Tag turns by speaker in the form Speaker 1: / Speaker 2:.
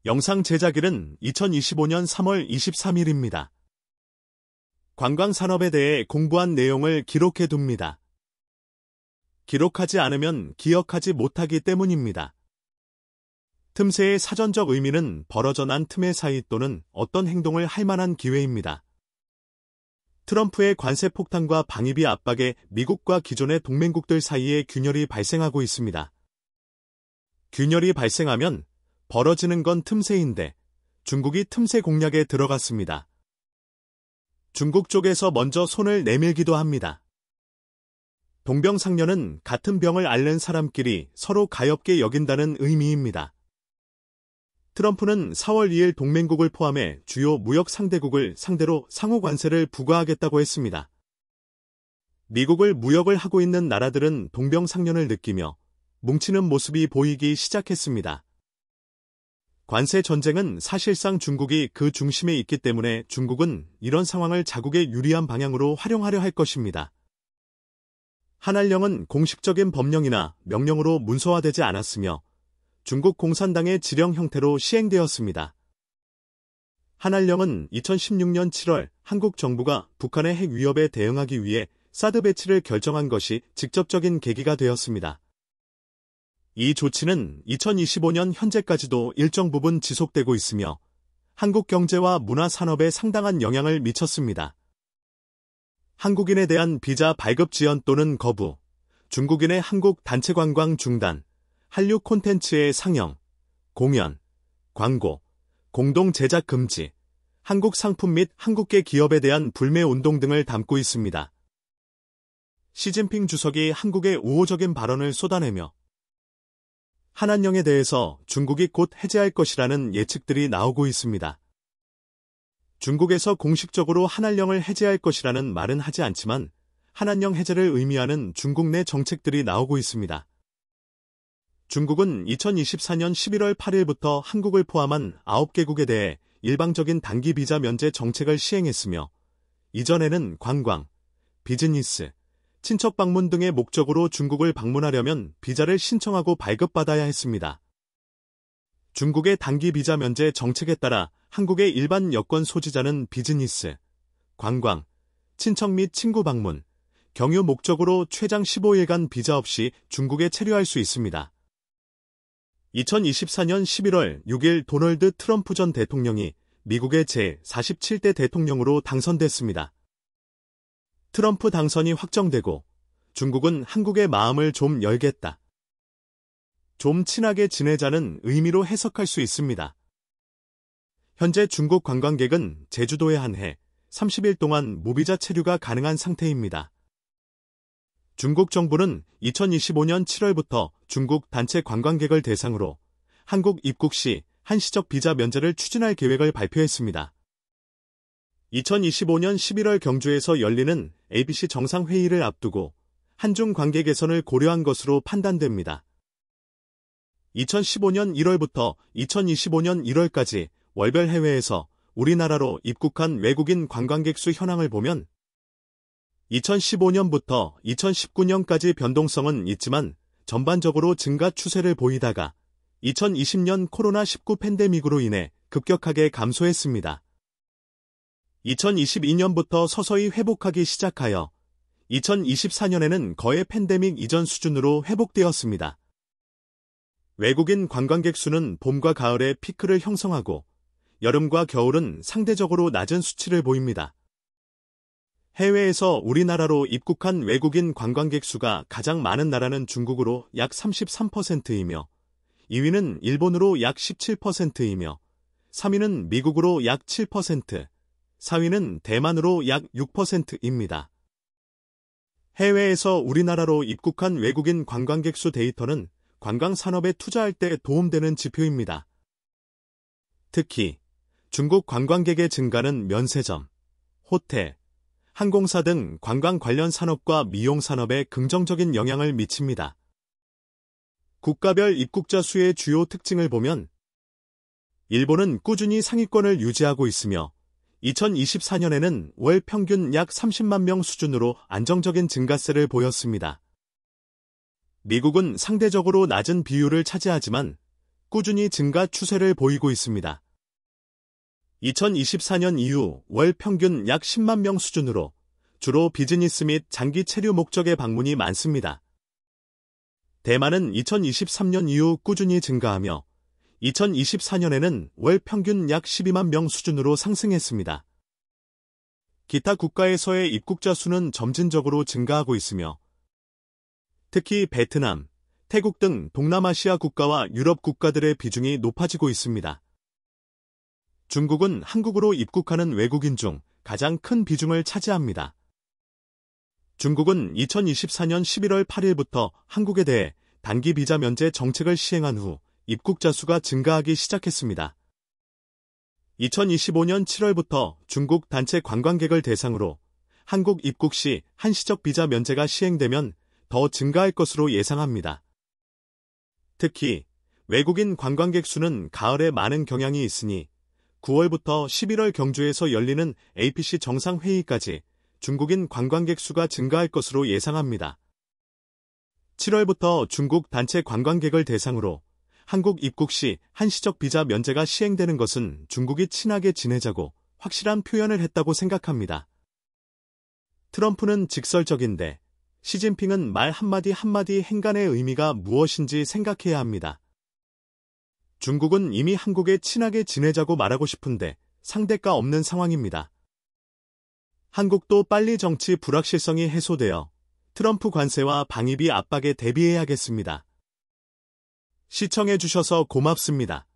Speaker 1: 영상 제작일은 2025년 3월 23일입니다. 관광산업에 대해 공부한 내용을 기록해둡니다. 기록하지 않으면 기억하지 못하기 때문입니다. 틈새의 사전적 의미는 벌어져 난 틈의 사이 또는 어떤 행동을 할 만한 기회입니다. 트럼프의 관세 폭탄과 방위비 압박에 미국과 기존의 동맹국들 사이에 균열이 발생하고 있습니다. 균열이 발생하면 벌어지는 건 틈새인데 중국이 틈새 공략에 들어갔습니다. 중국 쪽에서 먼저 손을 내밀기도 합니다. 동병상련은 같은 병을 앓는 사람끼리 서로 가엾게 여긴다는 의미입니다. 트럼프는 4월 2일 동맹국을 포함해 주요 무역 상대국을 상대로 상호 관세를 부과하겠다고 했습니다. 미국을 무역을 하고 있는 나라들은 동병상련을 느끼며 뭉치는 모습이 보이기 시작했습니다. 관세 전쟁은 사실상 중국이 그 중심에 있기 때문에 중국은 이런 상황을 자국에 유리한 방향으로 활용하려 할 것입니다. 한알령은 공식적인 법령이나 명령으로 문서화되지 않았으며 중국 공산당의 지령 형태로 시행되었습니다. 한알령은 2016년 7월 한국 정부가 북한의 핵 위협에 대응하기 위해 사드 배치를 결정한 것이 직접적인 계기가 되었습니다. 이 조치는 2025년 현재까지도 일정 부분 지속되고 있으며 한국 경제와 문화 산업에 상당한 영향을 미쳤습니다. 한국인에 대한 비자 발급 지연 또는 거부, 중국인의 한국 단체 관광 중단, 한류 콘텐츠의 상영, 공연, 광고, 공동 제작 금지, 한국 상품 및 한국계 기업에 대한 불매 운동 등을 담고 있습니다. 시진핑 주석이 한국에 우호적인 발언을 쏟아내며 한안령에 대해서 중국이 곧 해제할 것이라는 예측들이 나오고 있습니다. 중국에서 공식적으로 한안령을 해제할 것이라는 말은 하지 않지만 한안령 해제를 의미하는 중국 내 정책들이 나오고 있습니다. 중국은 2024년 11월 8일부터 한국을 포함한 9개국에 대해 일방적인 단기 비자 면제 정책을 시행했으며 이전에는 관광, 비즈니스, 친척 방문 등의 목적으로 중국을 방문하려면 비자를 신청하고 발급받아야 했습니다. 중국의 단기 비자 면제 정책에 따라 한국의 일반 여권 소지자는 비즈니스, 관광, 친척 및 친구 방문, 경유 목적으로 최장 15일간 비자 없이 중국에 체류할 수 있습니다. 2024년 11월 6일 도널드 트럼프 전 대통령이 미국의 제47대 대통령으로 당선됐습니다. 트럼프 당선이 확정되고 중국은 한국의 마음을 좀 열겠다. 좀 친하게 지내자는 의미로 해석할 수 있습니다. 현재 중국 관광객은 제주도에 한해 30일 동안 무비자 체류가 가능한 상태입니다. 중국 정부는 2025년 7월부터 중국 단체 관광객을 대상으로 한국 입국 시 한시적 비자 면제를 추진할 계획을 발표했습니다. 2025년 11월 경주에서 열리는 ABC 정상회의를 앞두고 한중 관계 개선을 고려한 것으로 판단됩니다. 2015년 1월부터 2025년 1월까지 월별 해외에서 우리나라로 입국한 외국인 관광객 수 현황을 보면 2015년부터 2019년까지 변동성은 있지만 전반적으로 증가 추세를 보이다가 2020년 코로나19 팬데믹으로 인해 급격하게 감소했습니다. 2022년부터 서서히 회복하기 시작하여 2024년에는 거의 팬데믹 이전 수준으로 회복되었습니다. 외국인 관광객 수는 봄과 가을에 피크를 형성하고 여름과 겨울은 상대적으로 낮은 수치를 보입니다. 해외에서 우리나라로 입국한 외국인 관광객 수가 가장 많은 나라는 중국으로 약 33%이며 2위는 일본으로 약 17%이며 3위는 미국으로 약 7%, 4위는 대만으로 약 6%입니다. 해외에서 우리나라로 입국한 외국인 관광객 수 데이터는 관광산업에 투자할 때 도움되는 지표입니다. 특히 중국 관광객의 증가는 면세점, 호텔, 항공사 등 관광 관련 산업과 미용 산업에 긍정적인 영향을 미칩니다. 국가별 입국자 수의 주요 특징을 보면 일본은 꾸준히 상위권을 유지하고 있으며 2024년에는 월 평균 약 30만 명 수준으로 안정적인 증가세를 보였습니다. 미국은 상대적으로 낮은 비율을 차지하지만 꾸준히 증가 추세를 보이고 있습니다. 2024년 이후 월 평균 약 10만 명 수준으로 주로 비즈니스 및 장기 체류 목적의 방문이 많습니다. 대만은 2023년 이후 꾸준히 증가하며 2024년에는 월 평균 약 12만 명 수준으로 상승했습니다. 기타 국가에서의 입국자 수는 점진적으로 증가하고 있으며 특히 베트남, 태국 등 동남아시아 국가와 유럽 국가들의 비중이 높아지고 있습니다. 중국은 한국으로 입국하는 외국인 중 가장 큰 비중을 차지합니다. 중국은 2024년 11월 8일부터 한국에 대해 단기 비자 면제 정책을 시행한 후 입국자 수가 증가하기 시작했습니다. 2025년 7월부터 중국 단체 관광객을 대상으로 한국 입국 시 한시적 비자 면제가 시행되면 더 증가할 것으로 예상합니다. 특히 외국인 관광객 수는 가을에 많은 경향이 있으니 9월부터 11월 경주에서 열리는 APC 정상회의까지 중국인 관광객 수가 증가할 것으로 예상합니다. 7월부터 중국 단체 관광객을 대상으로 한국 입국 시 한시적 비자 면제가 시행되는 것은 중국이 친하게 지내자고 확실한 표현을 했다고 생각합니다. 트럼프는 직설적인데 시진핑은 말 한마디 한마디 행간의 의미가 무엇인지 생각해야 합니다. 중국은 이미 한국에 친하게 지내자고 말하고 싶은데 상대가 없는 상황입니다. 한국도 빨리 정치 불확실성이 해소되어 트럼프 관세와 방위비 압박에 대비해야겠습니다. 시청해주셔서 고맙습니다.